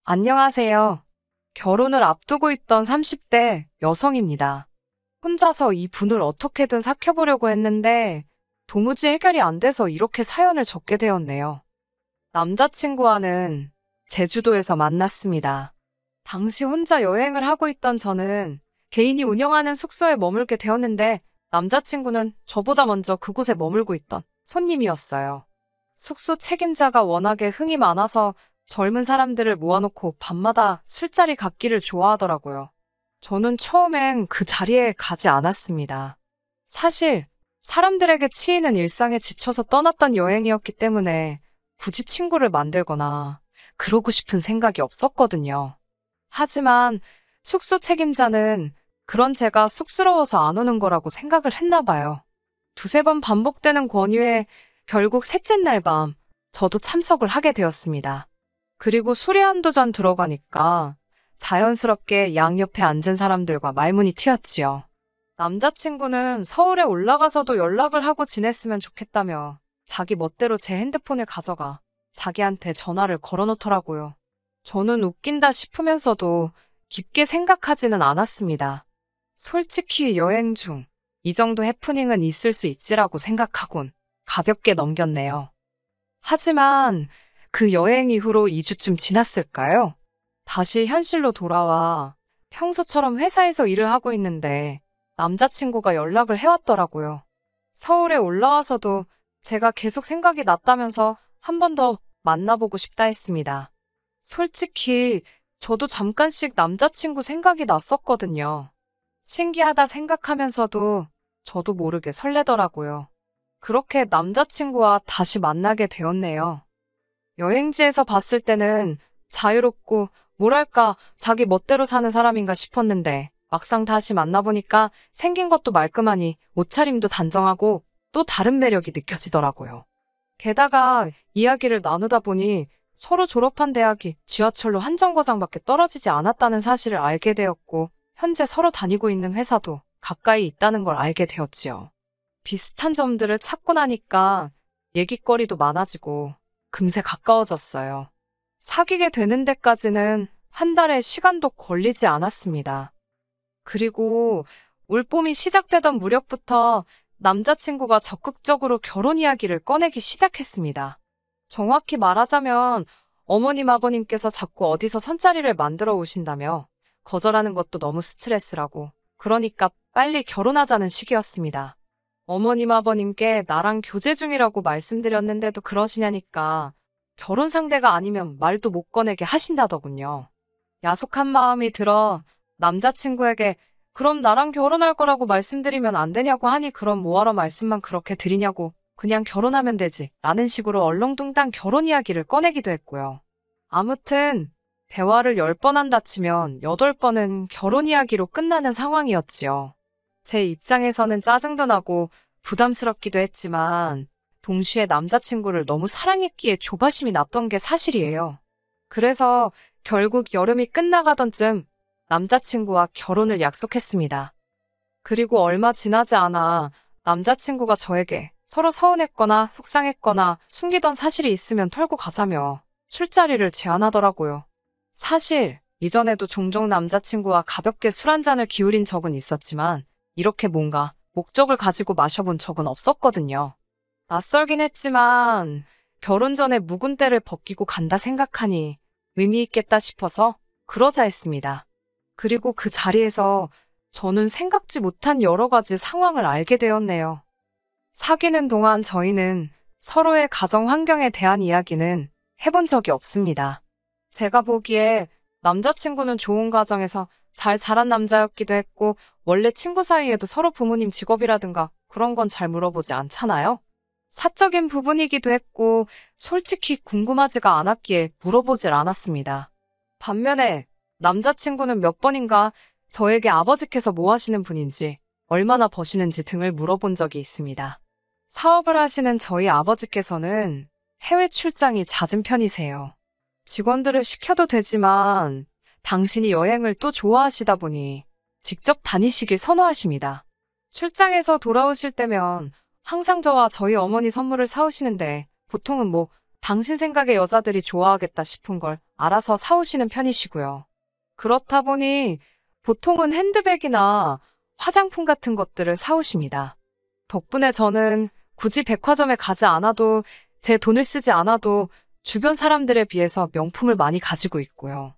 안녕하세요. 결혼을 앞두고 있던 30대 여성입니다. 혼자서 이 분을 어떻게든 삭혀보려고 했는데 도무지 해결이 안 돼서 이렇게 사연을 적게 되었네요. 남자친구와는 제주도에서 만났습니다. 당시 혼자 여행을 하고 있던 저는 개인이 운영하는 숙소에 머물게 되었는데 남자친구는 저보다 먼저 그곳에 머물고 있던 손님이었어요. 숙소 책임자가 워낙에 흥이 많아서 젊은 사람들을 모아놓고 밤마다 술자리 갖기를 좋아하더라고요. 저는 처음엔 그 자리에 가지 않았습니다. 사실 사람들에게 치이는 일상에 지쳐서 떠났던 여행이었기 때문에 굳이 친구를 만들거나 그러고 싶은 생각이 없었거든요. 하지만 숙소 책임자는 그런 제가 쑥스러워서 안 오는 거라고 생각을 했나 봐요. 두세 번 반복되는 권유에 결국 셋째 날 밤 저도 참석을 하게 되었습니다. 그리고 술이 한두 잔 들어가니까 자연스럽게 양옆에 앉은 사람들과 말문이 트였지요. 남자친구는 서울에 올라가서도 연락을 하고 지냈으면 좋겠다며 자기 멋대로 제 핸드폰을 가져가 자기한테 전화를 걸어놓더라고요. 저는 웃긴다 싶으면서도 깊게 생각하지는 않았습니다. 솔직히 여행 중 이 정도 해프닝은 있을 수 있지라고 생각하곤 가볍게 넘겼네요. 하지만 그 여행 이후로 2주쯤 지났을까요? 다시 현실로 돌아와 평소처럼 회사에서 일을 하고 있는데 남자친구가 연락을 해왔더라고요. 서울에 올라와서도 제가 계속 생각이 났다면서 한 번 더 만나보고 싶다 했습니다. 솔직히 저도 잠깐씩 남자친구 생각이 났었거든요. 신기하다 생각하면서도 저도 모르게 설레더라고요. 그렇게 남자친구와 다시 만나게 되었네요. 여행지에서 봤을 때는 자유롭고 뭐랄까 자기 멋대로 사는 사람인가 싶었는데 막상 다시 만나보니까 생긴 것도 말끔하니 옷차림도 단정하고 또 다른 매력이 느껴지더라고요. 게다가 이야기를 나누다 보니 서로 졸업한 대학이 지하철로 한 정거장밖에 떨어지지 않았다는 사실을 알게 되었고 현재 서로 다니고 있는 회사도 가까이 있다는 걸 알게 되었지요. 비슷한 점들을 찾고 나니까 얘기거리도 많아지고 금세 가까워졌어요. 사귀게 되는 데까지는 한 달의 시간도 걸리지 않았습니다. 그리고 올봄이 시작되던 무렵부터 남자친구가 적극적으로 결혼 이야기를 꺼내기 시작했습니다. 정확히 말하자면 어머님 아버님께서 자꾸 어디서 선자리를 만들어 오신다며 거절하는 것도 너무 스트레스라고 그러니까 빨리 결혼하자는 시기였습니다. 어머님 아버님께 나랑 교제 중이라고 말씀드렸는데도 그러시냐니까 결혼 상대가 아니면 말도 못 꺼내게 하신다더군요. 야속한 마음이 들어 남자친구에게 그럼 나랑 결혼할 거라고 말씀드리면 안 되냐고 하니 그럼 뭐하러 말씀만 그렇게 드리냐고 그냥 결혼하면 되지 라는 식으로 얼렁뚱땅 결혼 이야기를 꺼내기도 했고요. 아무튼 대화를 10번 한다 치면 8번은 결혼 이야기로 끝나는 상황이었지요. 제 입장에서는 짜증도 나고 부담스럽기도 했지만 동시에 남자친구를 너무 사랑했기에 조바심이 났던 게 사실이에요. 그래서 결국 여름이 끝나가던 쯤 남자친구와 결혼을 약속했습니다. 그리고 얼마 지나지 않아 남자친구가 저에게 서로 서운했거나 속상했거나 숨기던 사실이 있으면 털고 가자며 술자리를 제안하더라고요. 사실 이전에도 종종 남자친구와 가볍게 술 한 잔을 기울인 적은 있었지만 이렇게 뭔가 목적을 가지고 마셔본 적은 없었거든요. 낯설긴 했지만 결혼 전에 묵은 때를 벗기고 간다 생각하니 의미 있겠다 싶어서 그러자 했습니다. 그리고 그 자리에서 저는 생각지 못한 여러 가지 상황을 알게 되었네요. 사귀는 동안 저희는 서로의 가정 환경에 대한 이야기는 해본 적이 없습니다. 제가 보기에 남자친구는 좋은 가정에서 잘 자란 남자였기도 했고 원래 친구 사이에도 서로 부모님 직업이라든가 그런 건 잘 물어보지 않잖아요. 사적인 부분이기도 했고 솔직히 궁금하지가 않았기에 물어보질 않았습니다. 반면에 남자친구는 몇 번인가 저에게 아버지께서 뭐 하시는 분인지 얼마나 버시는지 등을 물어본 적이 있습니다. 사업을 하시는 저희 아버지께서는 해외 출장이 잦은 편이세요. 직원들을 시켜도 되지만 당신이 여행을 또 좋아하시다 보니 직접 다니시길 선호하십니다. 출장에서 돌아오실 때면 항상 저와 저희 어머니 선물을 사오시는데 보통은 뭐 당신 생각에 여자들이 좋아하겠다 싶은 걸 알아서 사오시는 편이시고요. 그렇다 보니 보통은 핸드백이나 화장품 같은 것들을 사오십니다. 덕분에 저는 굳이 백화점에 가지 않아도 제 돈을 쓰지 않아도 주변 사람들에 비해서 명품을 많이 가지고 있고요.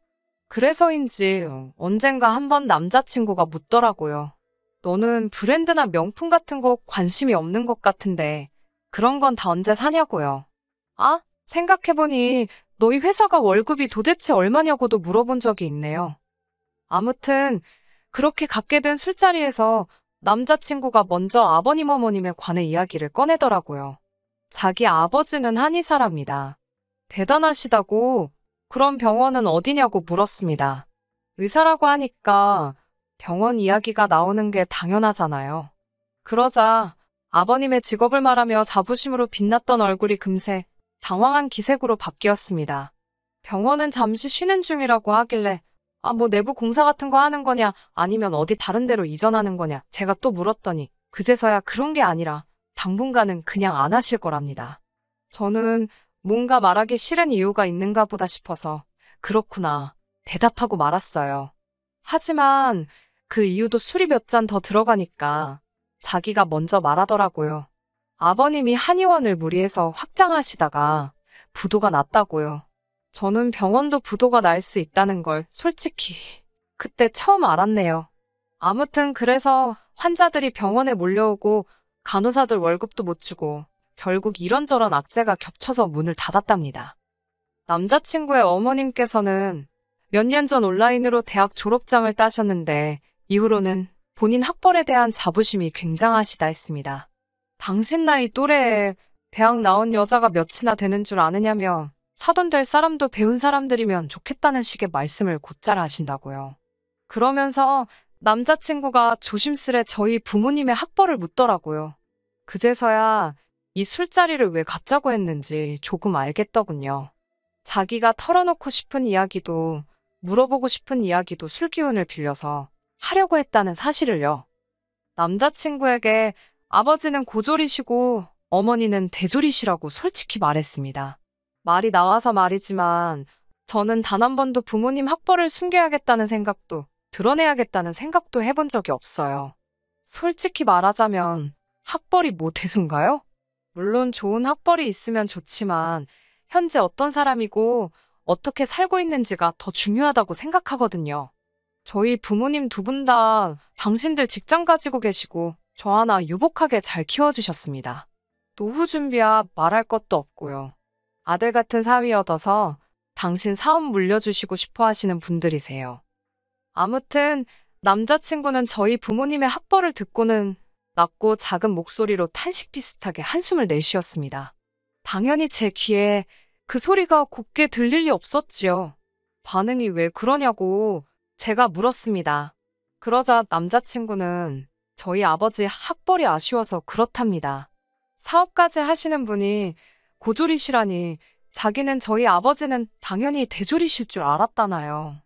그래서인지 언젠가 한번 남자친구가 묻더라고요. 너는 브랜드나 명품 같은 거 관심이 없는 것 같은데 그런 건 다 언제 사냐고요. 아, 생각해보니 너희 회사가 월급이 도대체 얼마냐고도 물어본 적이 있네요. 아무튼 그렇게 갖게 된 술자리에서 남자친구가 먼저 아버님 어머님에 관해 이야기를 꺼내더라고요. 자기 아버지는 한의사랍니다. 대단하시다고. 그럼 병원은 어디냐고 물었습니다. 의사라고 하니까 병원 이야기가 나오는 게 당연하잖아요. 그러자 아버님의 직업을 말하며 자부심으로 빛났던 얼굴이 금세 당황한 기색으로 바뀌었습니다. 병원은 잠시 쉬는 중이라고 하길래 뭐 내부 공사 같은 거 하는 거냐 아니면 어디 다른 데로 이전하는 거냐 제가 또 물었더니 그제서야 그런 게 아니라 당분간은 그냥 안 하실 거랍니다. 저는 뭔가 말하기 싫은 이유가 있는가 보다 싶어서 그렇구나 대답하고 말았어요. 하지만 그 이유도 술이 몇 잔 더 들어가니까 자기가 먼저 말하더라고요. 아버님이 한의원을 무리해서 확장하시다가 부도가 났다고요. 저는 병원도 부도가 날 수 있다는 걸 솔직히 그때 처음 알았네요. 아무튼 그래서 환자들이 병원에 몰려오고 간호사들 월급도 못 주고 결국 이런저런 악재가 겹쳐서 문을 닫았답니다. 남자친구의 어머님께서는 몇 년 전 온라인으로 대학 졸업장을 따셨는데 이후로는 본인 학벌에 대한 자부심이 굉장하시다 했습니다. 당신 나이 또래에 대학 나온 여자가 몇이나 되는 줄 아느냐며 사돈 될 사람도 배운 사람들이면 좋겠다는 식의 말씀을 곧잘 하신다고요. 그러면서 남자친구가 조심스레 저희 부모님의 학벌을 묻더라고요. 그제서야 이 술자리를 왜 갖자고 했는지 조금 알겠더군요. 자기가 털어놓고 싶은 이야기도 물어보고 싶은 이야기도 술 기운을 빌려서 하려고 했다는 사실을요. 남자친구에게 아버지는 고졸이시고 어머니는 대졸이시라고 솔직히 말했습니다. 말이 나와서 말이지만 저는 단 한 번도 부모님 학벌을 숨겨야겠다는 생각도 드러내야겠다는 생각도 해본 적이 없어요. 솔직히 말하자면 학벌이 뭐 대수인가요? 물론 좋은 학벌이 있으면 좋지만 현재 어떤 사람이고 어떻게 살고 있는지가 더 중요하다고 생각하거든요. 저희 부모님 두 분 다 당신들 직장 가지고 계시고 저 하나 유복하게 잘 키워주셨습니다. 노후 준비야 말할 것도 없고요. 아들 같은 사위 얻어서 당신 사업 물려주시고 싶어 하시는 분들이세요. 아무튼 남자친구는 저희 부모님의 학벌을 듣고는 낮고 작은 목소리로 탄식 비슷하게 한숨을 내쉬었습니다. 당연히 제 귀에 그 소리가 곱게 들릴 리 없었지요. 반응이 왜 그러냐고 제가 물었습니다. 그러자 남자친구는 저희 아버지 학벌이 아쉬워서 그렇답니다. 사업까지 하시는 분이 고졸이시라니 자기는 저희 아버지는 당연히 대졸이실 줄 알았다나요.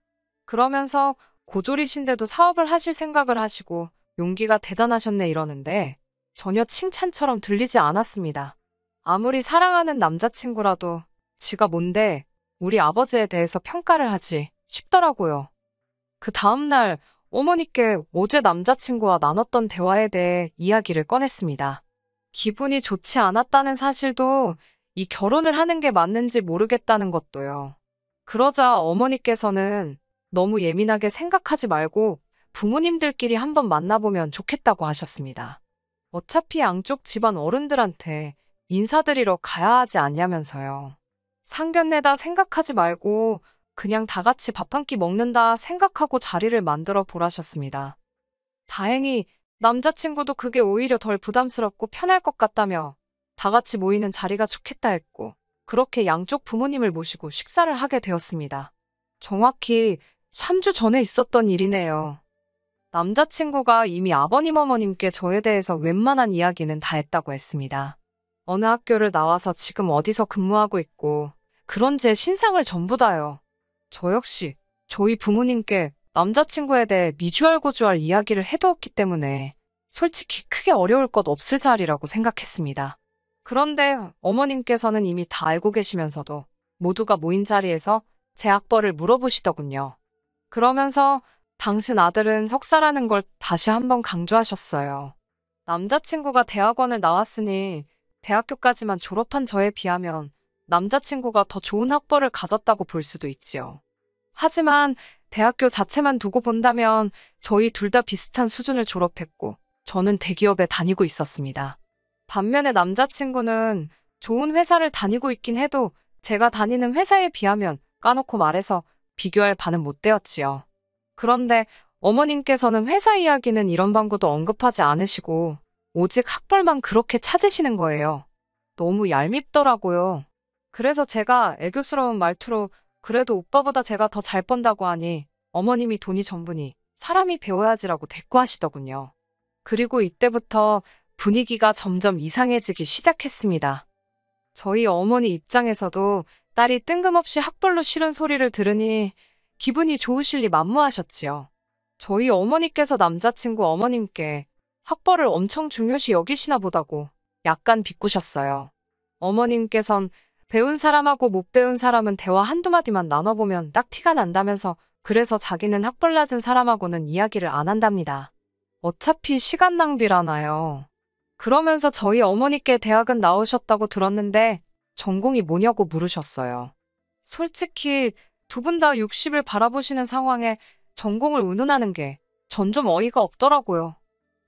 그러면서 고졸이신데도 사업을 하실 생각을 하시고 용기가 대단하셨네 이러는데 전혀 칭찬처럼 들리지 않았습니다. 아무리 사랑하는 남자친구라도 지가 뭔데 우리 아버지에 대해서 평가를 하지 싶더라고요. 그 다음날 어머니께 어제 남자친구와 나눴던 대화에 대해 이야기를 꺼냈습니다. 기분이 좋지 않았다는 사실도 이 결혼을 하는 게 맞는지 모르겠다는 것도요. 그러자 어머니께서는 너무 예민하게 생각하지 말고 부모님들끼리 한번 만나보면 좋겠다고 하셨습니다. 어차피 양쪽 집안 어른들한테 인사드리러 가야 하지 않냐면서요. 상견례다 생각하지 말고 그냥 다 같이 밥 한 끼 먹는다 생각하고 자리를 만들어 보라셨습니다. 다행히 남자친구도 그게 오히려 덜 부담스럽고 편할 것 같다며 다 같이 모이는 자리가 좋겠다 했고 그렇게 양쪽 부모님을 모시고 식사를 하게 되었습니다. 정확히 3주 전에 있었던 일이네요. 남자친구가 이미 아버님 어머님께 저에 대해서 웬만한 이야기는 다 했다고 했습니다. 어느 학교를 나와서 지금 어디서 근무하고 있고 그런 제 신상을 전부 다요. 저 역시 저희 부모님께 남자친구에 대해 미주알고주알 이야기를 해두었기 때문에 솔직히 크게 어려울 것 없을 자리라고 생각했습니다. 그런데 어머님께서는 이미 다 알고 계시면서도 모두가 모인 자리에서 제 학벌을 물어보시더군요. 그러면서 당신 아들은 석사라는 걸 다시 한번 강조하셨어요. 남자친구가 대학원을 나왔으니 대학교까지만 졸업한 저에 비하면 남자친구가 더 좋은 학벌을 가졌다고 볼 수도 있지요. 하지만 대학교 자체만 두고 본다면 저희 둘 다 비슷한 수준을 졸업했고 저는 대기업에 다니고 있었습니다. 반면에 남자친구는 좋은 회사를 다니고 있긴 해도 제가 다니는 회사에 비하면 까놓고 말해서 비교할 바는 못 되었지요. 그런데 어머님께서는 회사 이야기는 이런 방구도 언급하지 않으시고 오직 학벌만 그렇게 찾으시는 거예요. 너무 얄밉더라고요. 그래서 제가 애교스러운 말투로 그래도 오빠보다 제가 더 잘 번다고 하니 어머님이 돈이 전부니 사람이 배워야지라고 대꾸하시더군요. 그리고 이때부터 분위기가 점점 이상해지기 시작했습니다. 저희 어머니 입장에서도 딸이 뜬금없이 학벌로 싫은 소리를 들으니 기분이 좋으실 리 만무하셨지요. 저희 어머니께서 남자친구 어머님께 학벌을 엄청 중요시 여기시나 보다고 약간 비꼬셨어요. 어머님께선 배운 사람하고 못 배운 사람은 대화 한두 마디만 나눠보면 딱 티가 난다면서 그래서 자기는 학벌 낮은 사람하고는 이야기를 안 한답니다. 어차피 시간 낭비라나요. 그러면서 저희 어머니께 대학은 나오셨다고 들었는데 전공이 뭐냐고 물으셨어요. 솔직히 두 분 다 60을 바라보시는 상황에 전공을 운운하는 게 전 좀 어이가 없더라고요.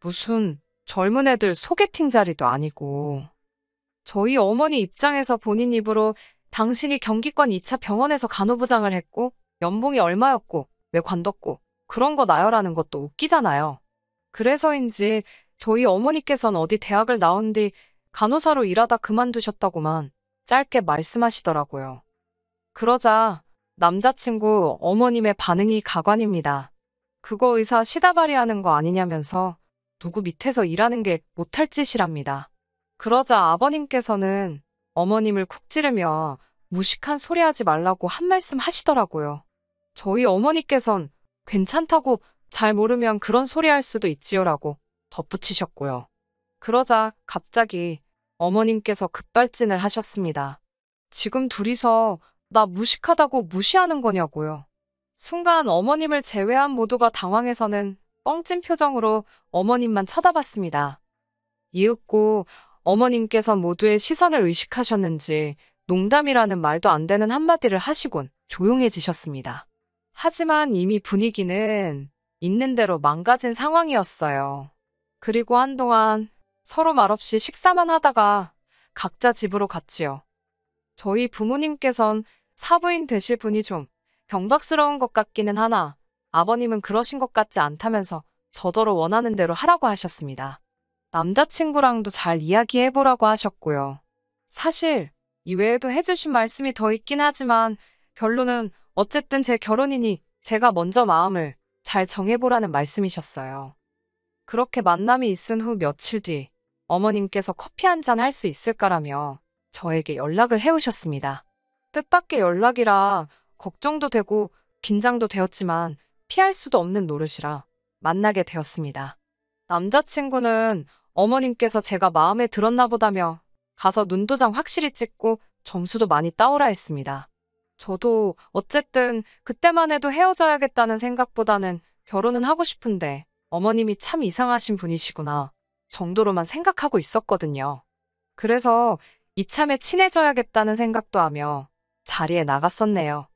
무슨 젊은 애들 소개팅 자리도 아니고. 저희 어머니 입장에서 본인 입으로 당신이 경기권 2차 병원에서 간호부장을 했고 연봉이 얼마였고 왜 관뒀고 그런 거 나열하는 것도 웃기잖아요. 그래서인지 저희 어머니께서는 어디 대학을 나온 뒤 간호사로 일하다 그만두셨다고만 짧게 말씀하시더라고요. 그러자 남자친구 어머님의 반응이 가관입니다. 그거 의사 시다발이하는 거 아니냐면서 누구 밑에서 일하는 게 못할 짓이랍니다. 그러자 아버님께서는 어머님을 쿡 찌르며 무식한 소리 하지 말라고 한 말씀 하시더라고요. 저희 어머니께선 괜찮다고 잘 모르면 그런 소리 할 수도 있지요라고 덧붙이셨고요. 그러자 갑자기 어머님께서 급발진을 하셨습니다. 지금 둘이서 나 무식하다고 무시하는 거냐고요. 순간 어머님을 제외한 모두가 당황해서는 뻥찐 표정으로 어머님만 쳐다봤습니다. 이윽고 어머님께서 모두의 시선을 의식하셨는지 농담이라는 말도 안 되는 한마디를 하시곤 조용해지셨습니다. 하지만 이미 분위기는 있는 대로 망가진 상황이었어요. 그리고 한동안 서로 말없이 식사만 하다가 각자 집으로 갔지요. 저희 부모님께선 사부인 되실 분이 좀 경박스러운 것 같기는 하나 아버님은 그러신 것 같지 않다면서 저더러 원하는 대로 하라고 하셨습니다. 남자친구랑도 잘 이야기해보라고 하셨고요. 사실 이외에도 해주신 말씀이 더 있긴 하지만 결론은 어쨌든 제 결혼이니 제가 먼저 마음을 잘 정해보라는 말씀이셨어요. 그렇게 만남이 있은 후 며칠 뒤 어머님께서 커피 한잔 할 수 있을까라며 저에게 연락을 해오셨습니다. 뜻밖의 연락이라 걱정도 되고 긴장도 되었지만 피할 수도 없는 노릇이라 만나게 되었습니다. 남자친구는 어머님께서 제가 마음에 들었나 보다며 가서 눈도장 확실히 찍고 점수도 많이 따오라 했습니다. 저도 어쨌든 그때만 해도 헤어져야겠다는 생각보다는 결혼은 하고 싶은데 어머님이 참 이상하신 분이시구나 정도로만 생각하고 있었거든요. 그래서 이참에 친해져야겠다는 생각도 하며 자리에 나갔었네요.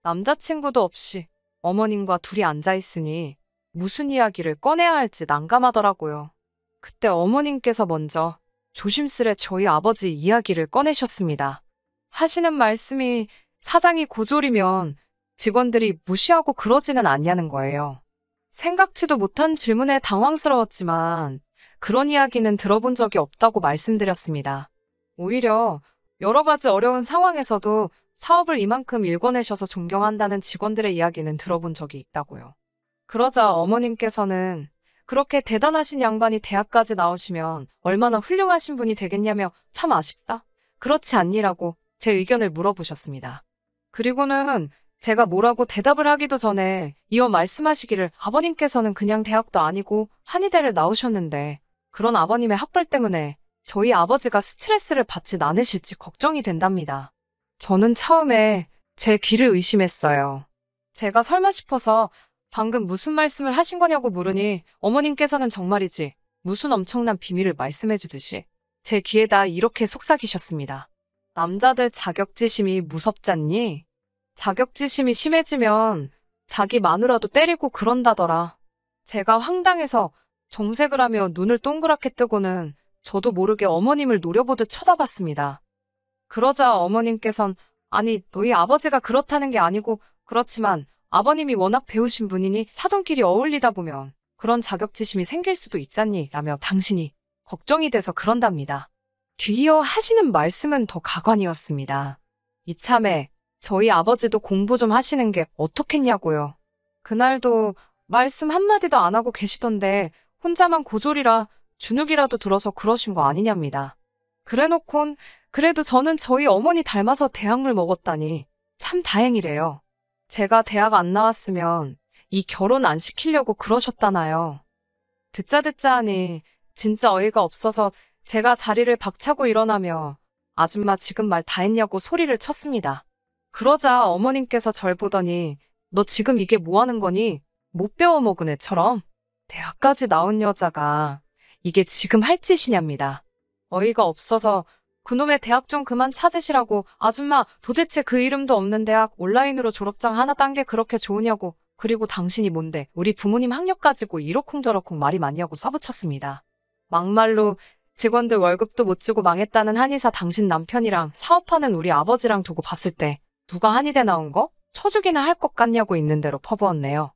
남자친구도 없이 어머님과 둘이 앉아있으니 무슨 이야기를 꺼내야 할지 난감하더라고요. 그때 어머님께서 먼저 조심스레 저희 아버지 이야기를 꺼내셨습니다. 하시는 말씀이 사장이 고졸이면 직원들이 무시하고 그러지는 않냐는 거예요. 생각지도 못한 질문에 당황스러웠지만 그런 이야기는 들어본 적이 없다고 말씀드렸습니다. 오히려 여러 가지 어려운 상황에서도 사업을 이만큼 일궈내셔서 존경한다는 직원들의 이야기는 들어본 적이 있다고요. 그러자 어머님께서는 그렇게 대단하신 양반이 대학까지 나오시면 얼마나 훌륭하신 분이 되겠냐며 참 아쉽다. 그렇지 않니라고 제 의견을 물어보셨습니다. 그리고는 제가 뭐라고 대답을 하기도 전에 이어 말씀하시기를 아버님께서는 그냥 대학도 아니고 한의대를 나오셨는데 그런 아버님의 학벌 때문에 저희 아버지가 스트레스를 받진 않으실지 걱정이 된답니다. 저는 처음에 제 귀를 의심했어요. 제가 설마 싶어서 방금 무슨 말씀을 하신 거냐고 물으니 어머님께서는 정말이지 무슨 엄청난 비밀을 말씀해 주듯이 제 귀에다 이렇게 속삭이셨습니다. 남자들 자격지심이 무섭잖니? 자격지심이 심해지면 자기 마누라도 때리고 그런다더라. 제가 황당해서 정색을 하며 눈을 동그랗게 뜨고는 저도 모르게 어머님을 노려보듯 쳐다봤습니다. 그러자 어머님께선 아니 너희 아버지가 그렇다는 게 아니고 그렇지만 아버님이 워낙 배우신 분이니 사돈끼리 어울리다 보면 그런 자격지심이 생길 수도 있잖니 라며 당신이 걱정이 돼서 그런답니다. 귀여워 하시는 말씀은 더 가관이었습니다. 이참에 저희 아버지도 공부 좀 하시는 게 어떻겠냐고요. 그날도 말씀 한마디도 안 하고 계시던데 혼자만 고졸이라 주눅이라도 들어서 그러신 거 아니냐입니다. 그래놓곤 그래도 저는 저희 어머니 닮아서 대학을 먹었다니 참 다행이래요. 제가 대학 안 나왔으면 이 결혼 안 시키려고 그러셨다나요. 듣자 하니 진짜 어이가 없어서 제가 자리를 박차고 일어나며 아줌마 지금 말 다 했냐고 소리를 쳤습니다. 그러자 어머님께서 절 보더니 너 지금 이게 뭐 하는 거니? 못 배워먹은 애처럼? 대학까지 나온 여자가 이게 지금 할 짓이냐입니다. 어이가 없어서 그놈의 대학 좀 그만 찾으시라고 아줌마 도대체 그 이름도 없는 대학 온라인으로 졸업장 하나 딴 게 그렇게 좋으냐고 그리고 당신이 뭔데 우리 부모님 학력 가지고 이러쿵저러쿵 말이 많냐고 써붙였습니다. 막말로 직원들 월급도 못 주고 망했다는 한의사 당신 남편이랑 사업하는 우리 아버지랑 두고 봤을 때 누가 한의대 나온 거? 쳐주기나 할 것 같냐고 있는 대로 퍼부었네요.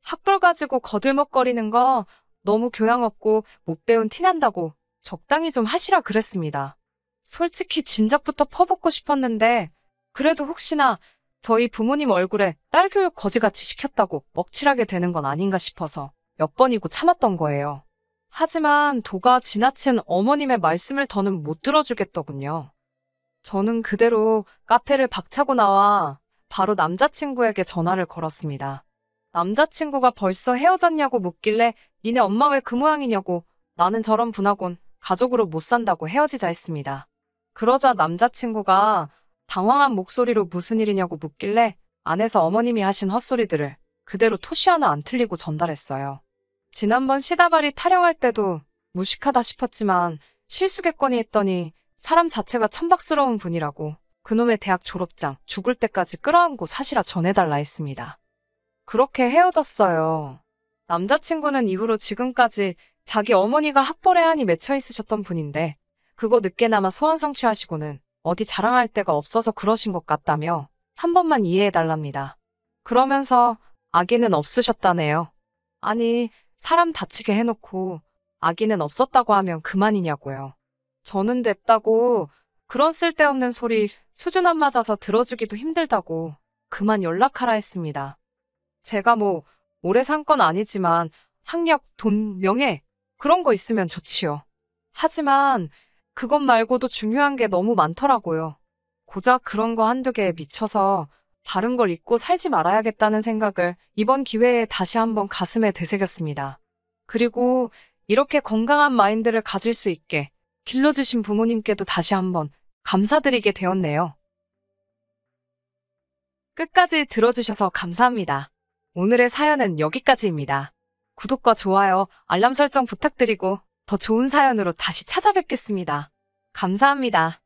학벌 가지고 거들먹거리는 거 너무 교양 없고 못 배운 티난다고 적당히 좀 하시라 그랬습니다. 솔직히 진작부터 퍼붓고 싶었는데 그래도 혹시나 저희 부모님 얼굴에 딸 교육 거지같이 시켰다고 먹칠하게 되는 건 아닌가 싶어서 몇 번이고 참았던 거예요. 하지만 도가 지나친 어머님의 말씀을 더는 못 들어주겠더군요. 저는 그대로 카페를 박차고 나와 바로 남자친구에게 전화를 걸었습니다. 남자친구가 벌써 헤어졌냐고 묻길래 니네 엄마 왜 그 모양이냐고 나는 저런 분하곤 가족으로 못 산다고 헤어지자 했습니다. 그러자 남자친구가 당황한 목소리로 무슨 일이냐고 묻길래 안에서 어머님이 하신 헛소리들을 그대로 토시 하나 안 틀리고 전달했어요. 지난번 시다발이 타령할 때도 무식하다 싶었지만 실수겠거니 했더니 사람 자체가 천박스러운 분이라고 그놈의 대학 졸업장 죽을 때까지 끌어안고 사시라 전해달라 했습니다. 그렇게 헤어졌어요. 남자친구는 이후로 지금까지 자기 어머니가 학벌에 한이 맺혀 있으셨던 분인데 그거 늦게나마 소원 성취하시고는 어디 자랑할 데가 없어서 그러신 것 같다며 한 번만 이해해달랍니다. 그러면서 아기는 없으셨다네요. 아니 사람 다치게 해놓고 아기는 없었다고 하면 그만이냐고요. 저는 됐다고 그런 쓸데없는 소리 수준 안 맞아서 들어주기도 힘들다고 그만 연락하라 했습니다. 제가 뭐 오래 산 건 아니지만 학력, 돈, 명예 그런 거 있으면 좋지요. 하지만 그것 말고도 중요한 게 너무 많더라고요. 고작 그런 거 한두 개에 미쳐서 다른 걸 잊고 살지 말아야겠다는 생각을 이번 기회에 다시 한번 가슴에 되새겼습니다. 그리고 이렇게 건강한 마인드를 가질 수 있게 길러주신 부모님께도 다시 한번 감사드리게 되었네요. 끝까지 들어주셔서 감사합니다. 오늘의 사연은 여기까지입니다. 구독과 좋아요, 알람 설정 부탁드리고 더 좋은 사연으로 다시 찾아뵙겠습니다. 감사합니다.